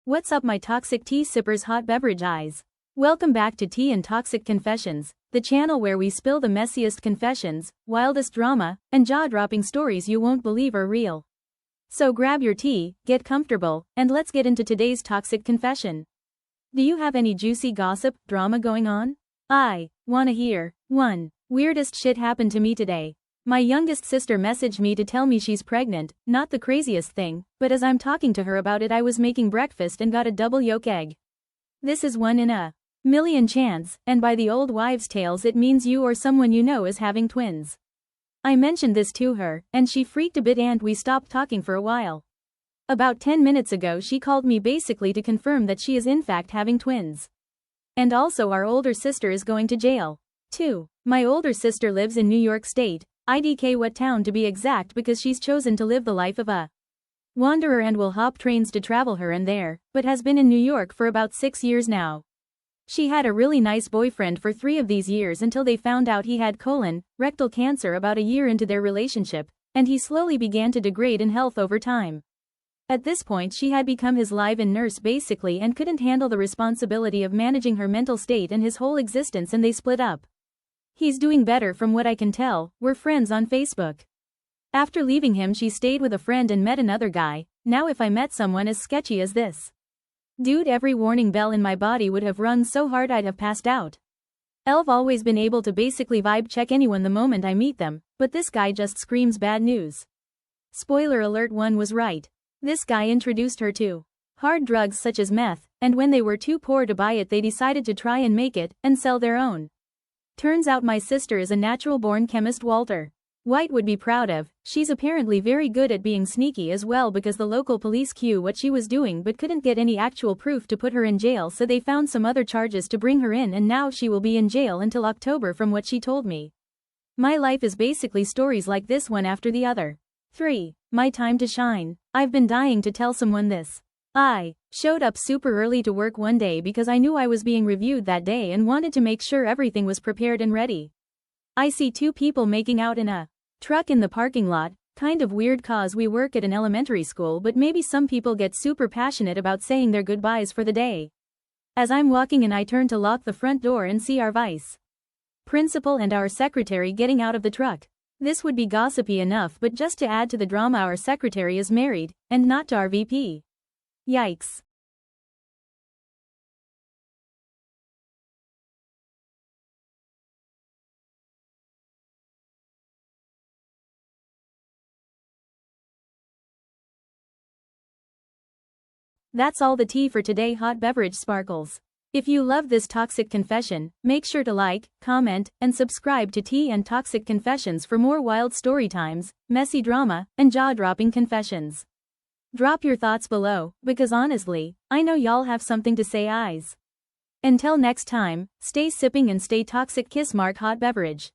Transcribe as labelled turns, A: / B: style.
A: What's up my toxic tea sippers hot beverage eyes? Welcome back to Tea and Toxic Confessions, the channel where we spill the messiest confessions, wildest drama, and jaw-dropping stories you won't believe are real. So grab your tea, get comfortable, and let's get into today's toxic confession. Do you have any juicy gossip, drama going on? I wanna hear. 1. Weirdest shit happened to me today. My youngest sister messaged me to tell me she's pregnant, not the craziest thing, but as I'm talking to her about it I was making breakfast and got a double yolk egg. This is 1 in a million chance, and by the old wives' tales it means you or someone you know is having twins. I mentioned this to her, and she freaked a bit and we stopped talking for a while. About 10 minutes ago she called me basically to confirm that she is in fact having twins. And also our older sister is going to jail. 2. My older sister lives in New York State. IDK what town to be exact because she's chosen to live the life of a wanderer and will hop trains to travel here and there, but has been in New York for about 6 years now. She had a really nice boyfriend for 3 of these years until they found out he had rectal cancer about a year into their relationship, and he slowly began to degrade in health over time. At this point she had become his live-in nurse basically and couldn't handle the responsibility of managing her mental state and his whole existence and they split up. He's doing better from what I can tell, we're friends on Facebook. After leaving him she stayed with a friend and met another guy. Now if I met someone as sketchy as this dude every warning bell in my body would have rung so hard I'd have passed out. I've always been able to basically vibe check anyone the moment I meet them, but this guy just screams bad news. Spoiler alert, 1 was right. This guy introduced her to hard drugs such as meth, and when they were too poor to buy it they decided to try and make it, and sell their own. Turns out my sister is a natural-born chemist Walter White would be proud of. She's apparently very good at being sneaky as well because the local police knew what she was doing but couldn't get any actual proof to put her in jail so they found some other charges to bring her in and now she will be in jail until October from what she told me. My life is basically stories like this one after the other. 3. My time to shine. I've been dying to tell someone this. I showed up super early to work one day because I knew I was being reviewed that day and wanted to make sure everything was prepared and ready. I see 2 people making out in a truck in the parking lot, kind of weird cause we work at an elementary school but maybe some people get super passionate about saying their goodbyes for the day. As I'm walking in I turn to lock the front door and see our vice principal and our secretary getting out of the truck. This would be gossipy enough but just to add to the drama our secretary is married, and not to our VP. Yikes. That's all the tea for today hot beverage sparkles. If you love this toxic confession, make sure to like, comment, and subscribe to Tea and Toxic Confessions for more wild story times, messy drama, and jaw-dropping confessions. Drop your thoughts below, because honestly, I know y'all have something to say eyes. Until next time, stay sipping and stay toxic kiss mark hot beverage.